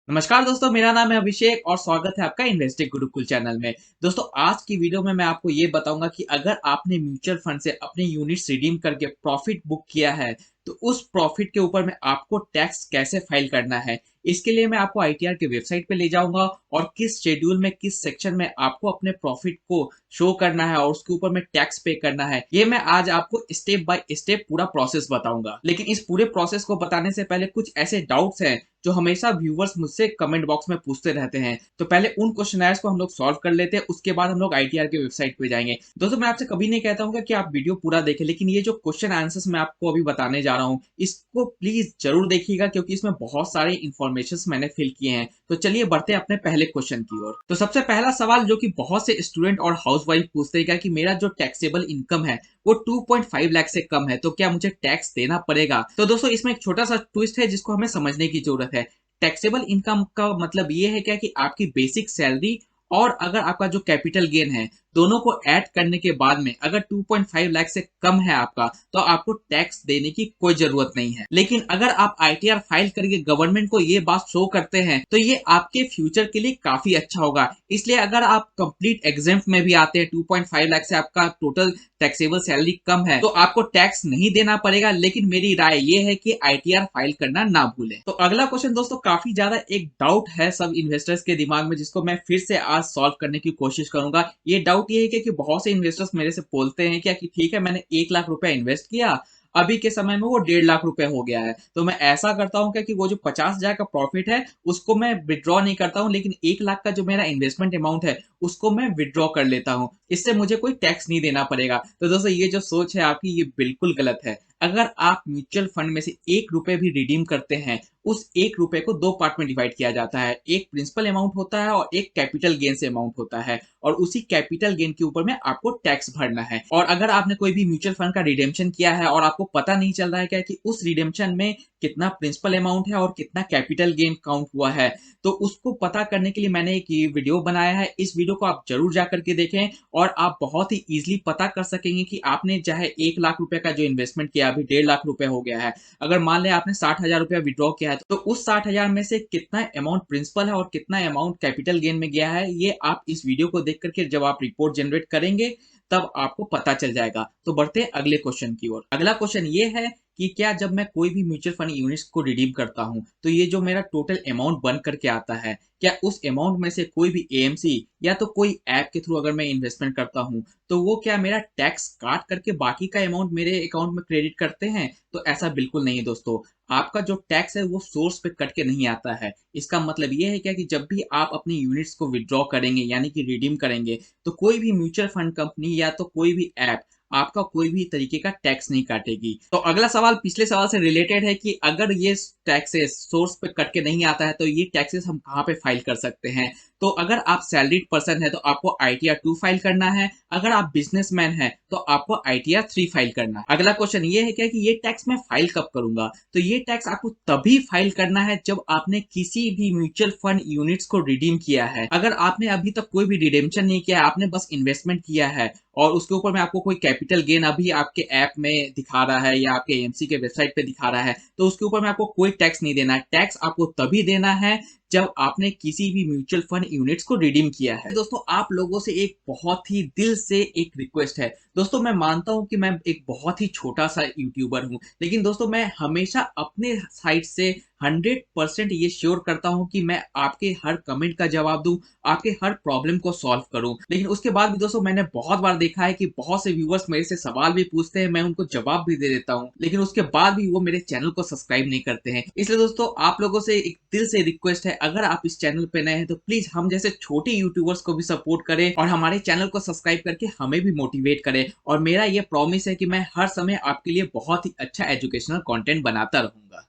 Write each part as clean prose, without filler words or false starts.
नमस्कार दोस्तों, मेरा नाम है अभिषेक और स्वागत है आपका इन्वेस्टिंग गुरुकुल चैनल में। दोस्तों, आज की वीडियो में मैं आपको ये बताऊंगा कि अगर आपने म्यूचुअल फंड से अपने यूनिट्स रिडीम करके प्रॉफिट बुक किया है तो उस प्रॉफिट के ऊपर में आपको टैक्स कैसे फाइल करना है। इसके लिए मैं आपको आईटीआर के वेबसाइट पे ले जाऊंगा और किस शेड्यूल में किस सेक्शन में आपको अपने प्रॉफिट को शो करना है और उसके ऊपर में टैक्स पे करना है, ये मैं आज आपको स्टेप बाय स्टेप पूरा प्रोसेस बताऊंगा। लेकिन इस पूरे प्रोसेस को बताने से पहले कुछ ऐसे डाउट्स हैं जो हमेशा व्यूवर्स मुझसे कमेंट बॉक्स में पूछते रहते हैं, तो पहले उन क्वेश्चनर्स को हम लोग सॉल्व कर लेते हैं, उसके बाद हम लोग आईटीआर के वेबसाइट पे जाएंगे। दोस्तों, मैं आपसे कभी नहीं कहता हूँ कि आप वीडियो पूरा देखें, लेकिन ये जो क्वेश्चन आंसर्स मैं आपको अभी बताने जा रहा हूँ इसको प्लीज जरूर देखिएगा, क्योंकि इसमें बहुत सारे इंफॉर्मेशन मैंने फिल किए हैं। तो चलिए बढ़ते हैं अपने पहले क्वेश्चन की ओर। तो सबसे पहला सवाल जो कि बहुत से स्टूडेंट और हाउसवाइफ पूछते हैं कि मेरा जो टैक्सेबल इनकम है वो 2.5 लाख से कम है, तो क्या मुझे टैक्स देना पड़ेगा। तो दोस्तों, इसमें एक छोटा सा ट्विस्ट है जिसको हमें समझने की जरूरत है। टैक्सेबल इनकम का मतलब ये है क्या कि आपकी बेसिक सैलरी और अगर आपका जो कैपिटल गेन है दोनों को ऐड करने के बाद में अगर 2.5 लाख से कम है आपका, तो आपको टैक्स देने की कोई जरूरत नहीं है। लेकिन अगर आप आईटीआर फाइल करके गवर्नमेंट को ये बात शो करते हैं तो ये आपके फ्यूचर के लिए काफी अच्छा होगा। इसलिए अगर आप कंप्लीट एग्जाम्प्ट में भी आते हैं, 2.5 लाख से आपका टोटल टैक्सेबल सैलरी कम है, तो आपको टैक्स नहीं देना पड़ेगा। लेकिन मेरी राय ये है कि आईटीआर फाइल करना ना भूलें। तो अगला क्वेश्चन दोस्तों, काफी ज्यादा एक डाउट है सब इन्वेस्टर्स के दिमाग में, जिसको मैं फिर से आज सॉल्व करने की कोशिश करूंगा। ये डाउट ये है कि बहुत से इन्वेस्टर्स मेरे से बोलते हैं क्या कि ठीक है, मैंने 1 लाख रुपया इन्वेस्ट किया, अभी के समय में वो 1.5 लाख रुपए हो गया है, तो मैं ऐसा करता हूँ क्या कि वो जो 50,000 का प्रॉफिट है उसको मैं विड्रॉ नहीं करता हूँ, लेकिन 1 लाख का जो मेरा इन्वेस्टमेंट अमाउंट है उसको मैं विड्रॉ कर लेता हूँ, इससे मुझे कोई टैक्स नहीं देना पड़ेगा। तो दोस्तों, ये जो सोच है आपकी ये बिल्कुल गलत है। अगर आप म्यूचुअल फंड में से 1 रुपए भी रिडीम करते हैं, उस 1 रुपए को 2 पार्ट में डिवाइड किया जाता है। एक प्रिंसिपल अमाउंट होता है और एक कैपिटल गेन से अमाउंट होता है, और उसी कैपिटल गेन के ऊपर में आपको टैक्स भरना है। और अगर आपने कोई भी म्यूचुअल फंड का रिडेम्पशन किया है और आपको पता नहीं चल रहा है क्या कि उस रिडेम्पशन में कितना प्रिंसिपल अमाउंट है और कितना कैपिटल गेन काउंट हुआ है, तो उसको पता करने के लिए मैंने एक ये वीडियो बनाया है। इस वीडियो को आप जरूर जा करके देखें और आप बहुत ही इजीली पता कर सकेंगे कि आपने चाहे 1 लाख रुपए का जो इन्वेस्टमेंट किया, अभी 1.5 लाख रुपए हो गया है, अगर मान लें आपने 60,000 रुपया विड्रॉ किया है, तो उस 60,000 में से कितना अमाउंट प्रिंसिपल है और कितना अमाउंट कैपिटल गेन में गया है, ये आप इस वीडियो को देख करके जब आप रिपोर्ट जनरेट करेंगे तब आपको पता चल जाएगा। तो बढ़ते हैं अगले क्वेश्चन की ओर। अगला क्वेश्चन ये है कि क्या जब मैं कोई भी म्यूचुअल फंड यूनिट्स को रिडीम करता हूं तो ये जो मेरा टोटल अमाउंट बन करके आता है, क्या उस अमाउंट में से कोई भी एएमसी या तो कोई ऐप के थ्रू अगर मैं इन्वेस्टमेंट करता हूं तो वो क्या मेरा टैक्स काट करके बाकी का अमाउंट मेरे अकाउंट में क्रेडिट करते हैं। तो ऐसा बिल्कुल नहीं है दोस्तों। आपका जो टैक्स है वो सोर्स पे कट के नहीं आता है। इसका मतलब ये है क्या कि जब भी आप अपनी यूनिट्स को विड्रॉ करेंगे यानी कि रिडीम करेंगे, तो कोई भी म्यूचुअल फंड कंपनी या तो कोई भी ऐप आपका कोई भी तरीके का टैक्स नहीं काटेगी। तो अगला सवाल पिछले सवाल से रिलेटेड है कि अगर ये टैक्सेस सोर्स पे कट के नहीं आता है तो ये टैक्सेस हम कहाँ पे फाइल कर सकते हैं। तो अगर आप सैलरीड पर्सन है तो आपको आईटीआर 2 फाइल करना है, अगर आप बिजनेसमैन है तो आपको आईटीआर 3 फाइल करना है। अगला क्वेश्चन ये है क्या कि ये टैक्स मैं फाइल कब करूंगा। तो ये टैक्स आपको तभी फाइल करना है जब आपने किसी भी म्यूचुअल फंड यूनिट्स को रिडीम किया है। अगर आपने अभी तक कोई भी रिडेम्पशन नहीं किया है, आपने बस इन्वेस्टमेंट किया है और उसके ऊपर में आपको कोई कैपिटल गेन अभी आपके ऐप में दिखा रहा है या आपके एएमसी के वेबसाइट पे दिखा रहा है, तो उसके ऊपर में आपको कोई टैक्स नहीं देना है। टैक्स आपको तभी देना है जब आपने किसी भी म्यूचुअल फंड यूनिट्स को रिडीम किया है। दोस्तों, आप लोगों से एक बहुत ही दिल से एक रिक्वेस्ट है। दोस्तों, मैं मानता हूं कि मैं एक बहुत ही छोटा सा यूट्यूबर हूं, लेकिन दोस्तों मैं हमेशा अपने साइड से 100% ये श्योर करता हूं कि मैं आपके हर कमेंट का जवाब दूं, आपके हर प्रॉब्लम को सॉल्व करूं। लेकिन उसके बाद भी दोस्तों मैंने बहुत बार देखा है कि बहुत से व्यूवर्स मेरे से सवाल भी पूछते हैं, मैं उनको जवाब भी दे देता हूं, लेकिन उसके बाद भी वो मेरे चैनल को सब्सक्राइब नहीं करते हैं। इसलिए दोस्तों, आप लोगों से एक दिल से रिक्वेस्ट है, अगर आप इस चैनल पे नए हैं तो प्लीज हम जैसे छोटे यूट्यूबर्स को भी सपोर्ट करें और हमारे चैनल को सब्सक्राइब करके हमें भी मोटिवेट करें। और मेरा ये प्रॉमिस है कि मैं हर समय आपके लिए बहुत ही अच्छा एजुकेशनल कंटेंट बनाता रहूंगा।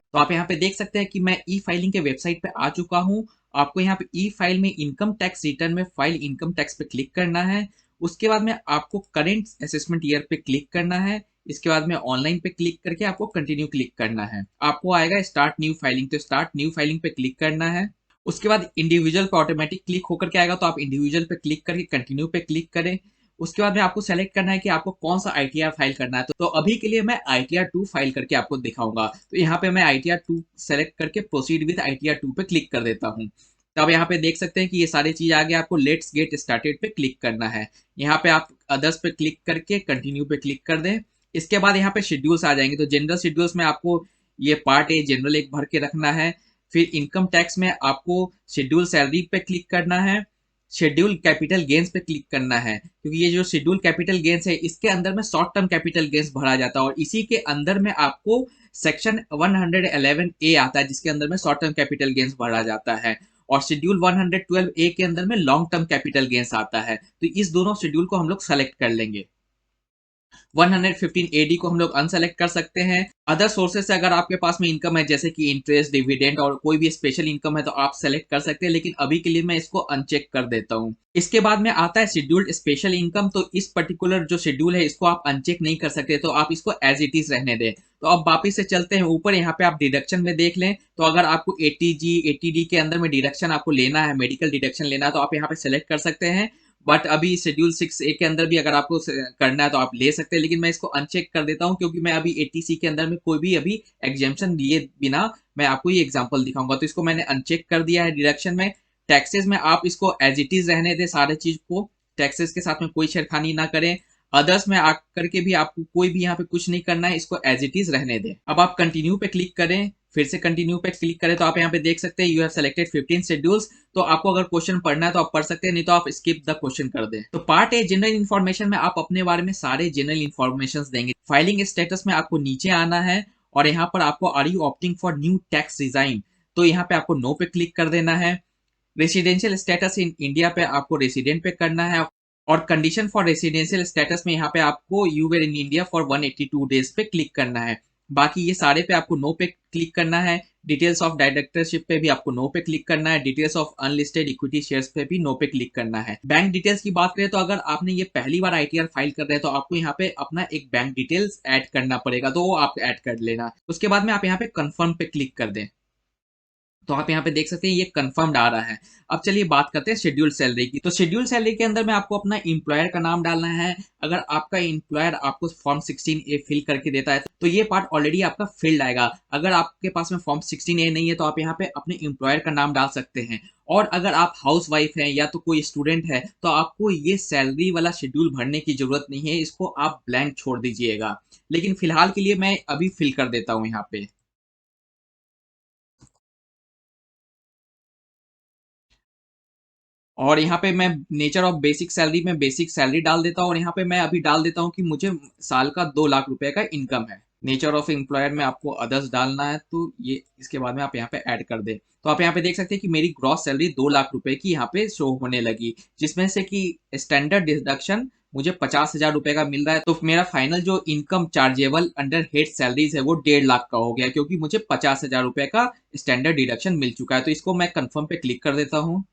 तो आप यहाँ पे देख सकते हैं कि मैं ई फाइलिंग के वेबसाइट पे आ चुका हूँ। आपको यहाँ पे ई फाइल में इनकम टैक्स रिटर्न में फाइल इनकम टैक्स पे क्लिक करना है। उसके बाद में आपको करेंट असेसमेंट ईयर पे क्लिक करना है। इसके बाद में ऑनलाइन पे क्लिक करके आपको कंटिन्यू क्लिक करना है। आपको आएगा स्टार्ट न्यू फाइलिंग, तो स्टार्ट न्यू फाइलिंग पे क्लिक करना है। उसके बाद इंडिविजुअल पे ऑटोमेटिक क्लिक होकर के आएगा, तो आप इंडिविजुअल पे क्लिक करके कंटिन्यू पे क्लिक करें। उसके बाद में आपको सेलेक्ट करना है कि आपको कौन सा आईटीआर फाइल करना है। तो अभी के लिए मैं आईटीआर 2 फाइल करके आपको दिखाऊंगा। तो यहाँ पे मैं आईटीआर 2 सेलेक्ट करके प्रोसीड विद आईटीआर 2 पे क्लिक कर देता हूँ। तो अब यहाँ पे देख सकते हैं कि ये सारी चीज आगे आपको लेट्स गेट स्टार्टेड पे क्लिक करना है। यहाँ पे आप अदर्स पे क्लिक करके कंटिन्यू पे क्लिक कर दें। इसके बाद यहाँ पे शेड्यूल्स आ जाएंगे। तो जनरल शेड्यूल्स में आपको ये पार्ट ए जनरल एक भर के रखना है। फिर इनकम टैक्स में आपको शेड्यूल सैलरी पे क्लिक करना है। शेड्यूल कैपिटल गेन्स पे क्लिक करना है, क्योंकि ये जो शेड्यूल कैपिटल गेन्स है इसके अंदर में शॉर्ट टर्म कैपिटल गेन्स भरा जाता है और इसी के अंदर में आपको सेक्शन 111 ए आता है जिसके अंदर में शॉर्ट टर्म कैपिटल गेन्स भरा जाता है। और शेड्यूल 112 ए के अंदर में लॉन्ग टर्म कैपिटल गेन्स आता है। तो इस दोनों शेड्यूल को हम लोग सेलेक्ट कर लेंगे। 115 एडी को हम लोग अनसेलेक्ट कर सकते हैं। अदर सोर्सेज से अगर आपके पास में इनकम है जैसे कि इंटरेस्ट, डिविडेंड और कोई भी स्पेशल इनकम है तो आप सेलेक्ट कर सकते हैं, लेकिन अभी के लिए मैं इसको अनचेक कर देता हूं। इसके बाद में आता है शेड्यूल्ड स्पेशल इनकम। तो इस पर्टिकुलर जो शेड्यूल है इसको आप अनचेक नहीं कर सकते, तो आप इसको एज इट इज रहने दें। तो अब वापिस से चलते हैं ऊपर। यहाँ पे आप डिडक्शन में देख लें तो अगर आपको 80G 80D के अंदर में डिडक्शन आपको लेना है, मेडिकल डिडक्शन लेना है, तो आप यहाँ पे सेलेक्ट कर सकते हैं। बट अभी शेड्यूल 6A के अंदर भी अगर आपको करना है तो आप ले सकते हैं, लेकिन मैं इसको अनचेक कर देता हूं क्योंकि मैं अभी 80C के अंदर में कोई भी अभी एग्जेम्पशन लिए बिना मैं आपको ये एग्जांपल दिखाऊंगा। तो इसको मैंने अनचेक कर दिया है डिडक्शन में। टैक्सेस में आप इसको एज इट इज रहने दें, सारे चीज को टैक्सेस के साथ में कोई छेड़खानी ना करें। अदर्स में आकर के भी आपको कोई भी यहाँ पे कुछ नहीं करना है, इसको एज इट इज रहने दें। अब आप कंटिन्यू पे क्लिक करें, फिर से कंटिन्यू पे क्लिक करें तो आप यहाँ पे देख सकते हैं यू हैव सेलेक्टेड 15 शेड्यूल्स। तो आपको अगर क्वेश्चन पढ़ना है तो आप पढ़ सकते हैं, नहीं तो आप स्किप द क्वेश्चन कर दें। तो पार्ट ए जनरल इन्फॉर्मेशन में आप अपने बारे में सारे जनरल इन्फॉर्मेशन देंगे। फाइलिंग स्टेटस में आपको नीचे आना है और यहाँ पर आपको are you opting for new tax regime, तो यहाँ पे आपको नो पे क्लिक कर देना है। रेसिडेंशियल स्टेटस इन इंडिया पे आपको रेसिडेंट पे करना है और कंडीशन फॉर रेसिडेंशियल स्टेटस में यहाँ पे आपको you were in India for 182 days पे क्लिक करना है। बाकी ये सारे पे आपको नो पे क्लिक करना है। डिटेल्स ऑफ डायरेक्टरशिप पे भी आपको नो पे क्लिक करना है। Details of unlisted equity shares पे भी नो पे क्लिक करना है। बैंक डिटेल्स की बात करें तो अगर आपने ये पहली बार आईटीआर फाइल कर रहे हैं तो आपको यहाँ पे अपना एक बैंक डिटेल्स ऐड करना पड़ेगा, तो वो आप ऐड कर लेना। उसके बाद में आप यहाँ पे कंफर्म पे क्लिक कर दें तो आप यहाँ पे देख सकते हैं ये कंफर्म्ड आ रहा है। अब चलिए बात करते हैं शेड्यूल सैलरी की। तो शेड्यूल सैलरी के अंदर में आपको अपना एम्प्लॉयर का नाम डालना है। अगर आपका एम्प्लॉयर आपको फॉर्म 16A फिल करके देता है तो ये पार्ट ऑलरेडी आपका फिल्ड आएगा। अगर आपके पास में फॉर्म 16A नहीं है तो आप यहाँ पे अपने एम्प्लॉयर का नाम डाल सकते हैं। और अगर आप हाउस वाइफ हैं या तो कोई स्टूडेंट है तो आपको ये सैलरी वाला शेड्यूल भरने की जरूरत नहीं है, इसको आप ब्लैंक छोड़ दीजिएगा। लेकिन फिलहाल के लिए मैं अभी फिल कर देता हूँ यहाँ पे। और यहाँ पे मैं नेचर ऑफ बेसिक सैलरी में बेसिक सैलरी डाल देता हूँ और यहाँ पे मैं अभी डाल देता हूँ कि मुझे साल का 2 लाख रुपए का इनकम है। नेचर ऑफ एम्प्लॉयर में आपको अदर्स डालना है, तो ये इसके बाद में आप यहाँ पे ऐड कर दे। तो आप यहाँ पे देख सकते हैं कि मेरी ग्रॉस सैलरी 2 लाख रुपए की यहाँ पे शो होने लगी, जिसमें से कि स्टैंडर्ड डिडक्शन मुझे 50,000 रुपए का मिल रहा है। तो मेरा फाइनल जो income chargeable under head salaries है वो 1.5 लाख का हो गया, क्योंकि मुझे 50,000 रुपए का स्टैंडर्ड डिडक्शन मिल चुका है। तो इसको मैं कंफर्म पे क्लिक कर देता हूँ।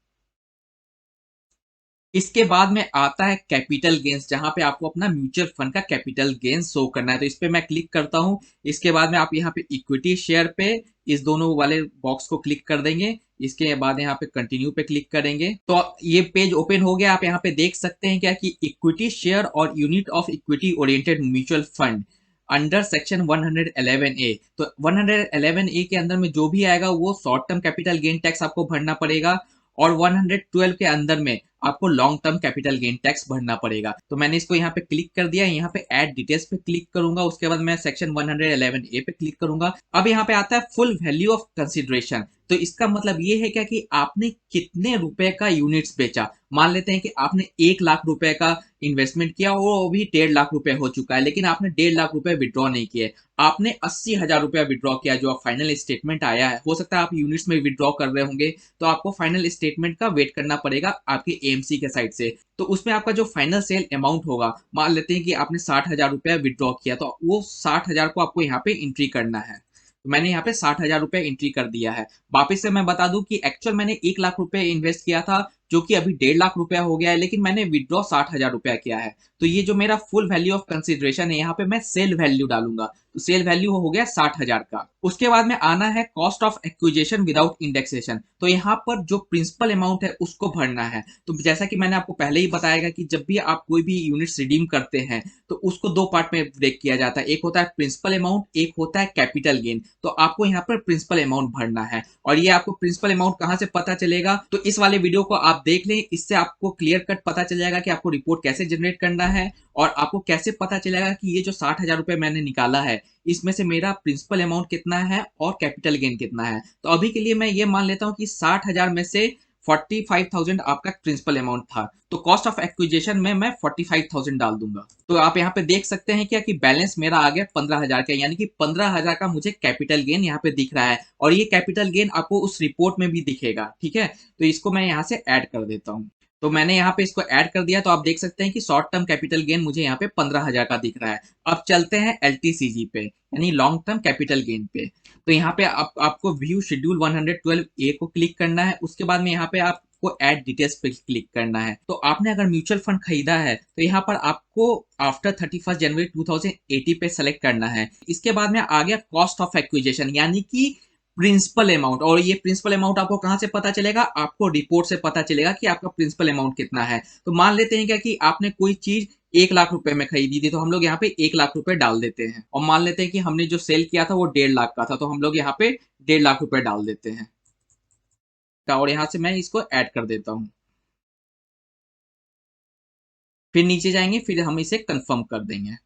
इसके बाद में आता है कैपिटल गेन्स, जहां पे आपको अपना म्यूचुअल फंड का कैपिटल गेन्स शो करना है। तो इस पे मैं क्लिक करता हूं। इसके बाद में आप यहाँ पे इक्विटी शेयर पे इस दोनों वाले बॉक्स को क्लिक कर देंगे। इसके बाद यहाँ पे कंटिन्यू पे क्लिक करेंगे तो ये पेज ओपन हो गया। आप यहाँ पे देख सकते हैं क्या कि इक्विटी शेयर और unit of equity oriented mutual fund under section 111A। तो 111A के अंदर में जो भी आएगा वो short term capital gain tax आपको भरना पड़ेगा और 112 के अंदर में आपको long term capital gain tax भरना पड़ेगा। तो मैंने इसको यहाँ पे क्लिक कर दिया। यहाँ पे ऐड डिटेल्स पे क्लिक करूंगा, उसके बाद मैं सेक्शन 111A पे क्लिक करूंगा। अब यहाँ पे आता है फुल वैल्यू ऑफ कंसिडरेशन। तो इसका मतलब ये है क्या कि आपने कितने रुपए का यूनिट्स बेचा। मान लेते हैं कि आपने 1 लाख रुपए का इन्वेस्टमेंट किया, वो अभी 1.5 लाख रुपए हो चुका है, लेकिन आपने 1.5 लाख रुपए विड्रॉ नहीं किए। आपने 80,000 रुपया विड्रॉ किया। जो आप फाइनल स्टेटमेंट आया है, हो सकता है आप यूनिट्स में विड्रॉ कर रहे होंगे, तो आपको फाइनल स्टेटमेंट का वेट करना पड़ेगा आपके एएमसी के साइड से। तो उसमें आपका जो फाइनल सेल अमाउंट होगा, मान लेते हैं कि आपने 60,000 रुपया विड्रॉ किया, तो वो 60,000 को आपको यहाँ पे एंट्री करना है। तो मैंने यहाँ पे 60,000 रुपया एंट्री कर दिया है। वापिस से मैं बता दूं कि एक्चुअल मैंने 1 लाख रुपए इन्वेस्ट किया था, जो कि अभी 1.5 लाख रुपया हो गया है, लेकिन मैंने विड्रॉ 60,000 रुपया किया है। तो ये जो मेरा फुल वैल्यू ऑफ कंसिडरेशन है, यहाँ पे मैं सेल वैल्यू डालूंगा। तो सेल वैल्यू हो गया 60,000 का। उसके बाद में आना है cost of acquisition without indexation. तो यहाँ पर जो प्रिंसिपल अमाउंट है उसको भरना है। तो जैसा कि मैंने आपको पहले ही बताया कि जब भी आप कोई भी यूनिट्स रिडीम करते हैं तो उसको दो पार्ट में ब्रेक किया जाता है, एक होता है प्रिंसिपल अमाउंट, एक होता है कैपिटल गेन। तो आपको यहाँ पर प्रिंसिपल अमाउंट भरना है। और ये आपको प्रिंसिपल अमाउंट कहाँ से पता चलेगा, तो इस वाले वीडियो को आप देख लें, इससे आपको क्लियर कट पता चल जाएगा कि आपको रिपोर्ट कैसे जनरेट करना है और आपको कैसे पता चलेगा कि ये जो 60,000 रुपए मैंने निकाला है इसमें से मेरा प्रिंसिपल अमाउंट कितना है और कैपिटल गेन कितना है। तो अभी के लिए मैं ये मान लेता हूँ कि 60,000 में से 45,000 आपका प्रिंसिपल अमाउंट था, तो कॉस्ट ऑफ एक्विजिशन में मैं 45,000 डाल दूंगा। तो आप यहाँ पे देख सकते हैं क्या कि बैलेंस मेरा आ गया 15,000 का, यानी कि 15,000 का मुझे कैपिटल गेन यहाँ पे दिख रहा है और ये कैपिटल गेन आपको उस रिपोर्ट में भी दिखेगा। ठीक है, तो इसको मैं यहाँ से ऐड कर देता हूँ। तो मैंने यहाँ पे इसको ऐड कर दिया, तो आप देख सकते हैं कि शॉर्ट टर्म कैपिटल गेन मुझे यहाँ पे 15,000 का दिख रहा है। अब चलते हैं LTCG पे, यानी लॉन्ग टर्म कैपिटल गेन पे। तो यहाँ पे आपको व्यू शेड्यूल 112 ए को क्लिक करना है। उसके बाद में यहाँ पे आपको ऐड डिटेल्स पे क्लिक करना है। तो आपने अगर म्यूचुअल फंड खरीदा है तो यहाँ पर आपको आफ्टर 31 जनवरी 2080 पे सेलेक्ट करना है। इसके बाद में आ गया कॉस्ट ऑफ एक्विजिशन, यानी कि प्रिंसिपल अमाउंट। और ये प्रिंसिपल अमाउंट आपको कहां से पता चलेगा, आपको रिपोर्ट से पता चलेगा कि आपका प्रिंसिपल अमाउंट कितना है। तो मान लेते हैं क्या कि आपने कोई चीज 1 लाख रुपए में खरीदी थी, तो हम लोग यहाँ पे 1 लाख रुपए डाल देते हैं। और मान लेते हैं कि हमने जो सेल किया था वो 1.5 लाख का था, तो हम लोग यहाँ पे 1.5 लाख रुपए डाल देते हैं। और यहाँ से मैं इसको ऐड कर देता हूँ। फिर नीचे जाएंगे, फिर हम इसे कंफर्म कर देंगे।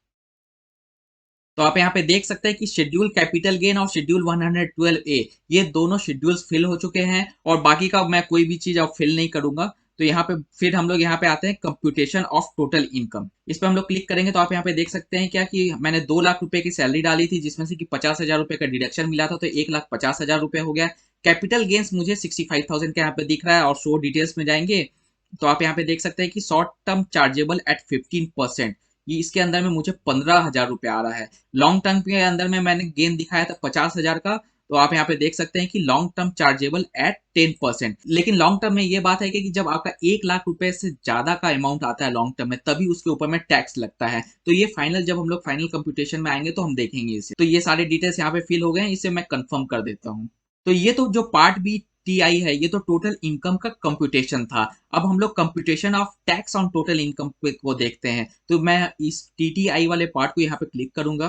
तो आप यहाँ पे देख सकते हैं कि शेड्यूल कैपिटल गेन और शेड्यूल 112 ए, ये दोनों शेड्यूल्स फिल हो चुके हैं और बाकी का मैं कोई भी चीज अब फिल नहीं करूंगा। तो यहाँ पे फिर हम लोग यहाँ पे आते हैं कंप्यूटेशन ऑफ टोटल इनकम। इस पे हम लोग क्लिक करेंगे तो आप यहाँ पे देख सकते हैं क्या कि मैंने 2 लाख रुपए की सैलरी डाली थी, जिसमें से कि 50,000 रुपए का डिडक्शन मिला था, तो 1,50,000 रुपए हो गया। कैपिटल गेन्स मुझे 65,000 का यहाँ पे दिख रहा है। और शो डिटेल्स में जाएंगे तो आप यहाँ पे देख सकते हैं कि शॉर्ट टर्म चार्जेबल एट 15%, ये इसके अंदर में मुझे 15,000 रुपए आ रहा है। लॉन्ग टर्म के अंदर में मैंने गेन दिखाया था 50,000 का, तो आप यहाँ पे देख सकते हैं कि लॉन्ग टर्म चार्जेबल एट 10%। लेकिन लॉन्ग टर्म में ये बात है कि जब आपका 1 लाख रुपए से ज्यादा का अमाउंट आता है लॉन्ग टर्म में, तभी उसके ऊपर में टैक्स लगता है। तो ये फाइनल, जब हम लोग फाइनल कंप्यूटेशन में आएंगे तो हम देखेंगे इसे। तो ये सारे डिटेल्स यहाँ पे फिल हो गए हैं, इसे मैं कंफर्म कर देता हूँ। तो ये तो जो पार्ट बी TI है, ये तो टोटल इनकम का कंप्यूटेशन था। अब हम लोग computation of tax on total income को देखते हैं। तो मैं इस TTI वाले पार्ट को यहाँ पे क्लिक करूंगा।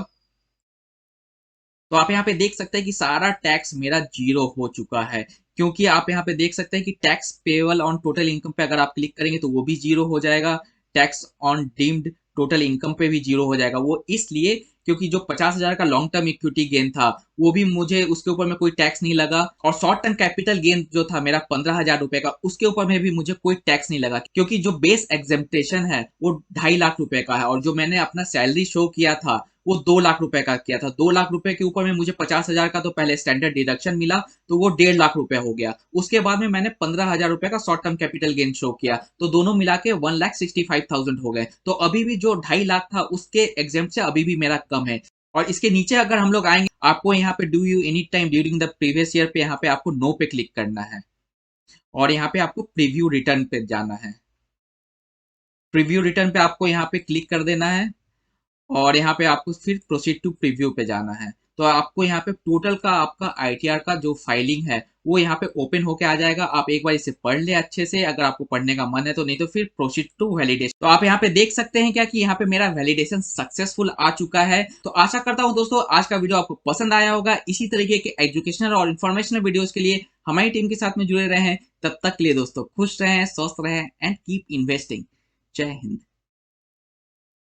तो आप यहाँ पे देख सकते हैं कि सारा टैक्स मेरा जीरो हो चुका है, क्योंकि आप यहाँ पे देख सकते हैं कि tax payable on total income पे अगर आप क्लिक करेंगे तो वो भी जीरो हो जाएगा। Tax on deemed total income पे भी जीरो हो जाएगा। वो इसलिए क्योंकि जो 50,000 का लॉन्ग टर्म इक्विटी गेन था वो भी मुझे, उसके ऊपर में कोई टैक्स नहीं लगा। और शॉर्ट टर्म कैपिटल गेन जो था मेरा 15,000 रुपए का, उसके ऊपर में भी मुझे कोई टैक्स नहीं लगा, क्योंकि जो बेस एग्जेम्पटेशन है वो 2.5 लाख रुपए का है। और जो मैंने अपना सैलरी शो किया था वो 2 लाख रुपए का किया था। 2 लाख रुपए के ऊपर में मुझे 50,000 का तो पहले स्टैंडर्ड डिडक्शन मिला, तो वो 1.5 लाख रुपए हो गया। उसके बाद में मैंने 15,000 रुपए का short term capital gain show किया, तो दोनों मिला के 1,65,000 हो गए। तो अभी भी जो 2.5 लाख था उसके एग्जेम्प्ट से अभी भी मेरा कम है। और इसके नीचे अगर हम लोग आएंगे, आपको यहाँ पे do you any time during the previous year पे, यहाँ पे आपको नो पे क्लिक करना है और यहाँ पे आपको प्रीव्यू रिटर्न पे जाना है। प्रीव्यू रिटर्न पे आपको यहाँ पे क्लिक कर देना है और यहाँ पे आपको फिर प्रोसीड टू प्रीव्यू पे जाना है। तो आपको यहाँ पे टोटल का आपका ITR का जो फाइलिंग है वो यहाँ पे ओपन होके आ जाएगा। आप एक बार इसे पढ़ ले अच्छे से, अगर आपको पढ़ने का मन है तो, नहीं तो फिर प्रोसीड टू वैलिडेशन। तो आप यहाँ पे देख सकते हैं क्या कि यहाँ पे मेरा वैलिडेशन सक्सेसफुल आ चुका है। तो आशा करता हूँ दोस्तों आज का वीडियो आपको पसंद आया होगा। इसी तरीके के एजुकेशनल और इन्फॉर्मेशनल वीडियोज के लिए हमारी टीम के साथ में जुड़े रहे। तब तक के लिए दोस्तों खुश रहें, स्वस्थ रहें एंड कीप इन्वेस्टिंग। जय हिंद।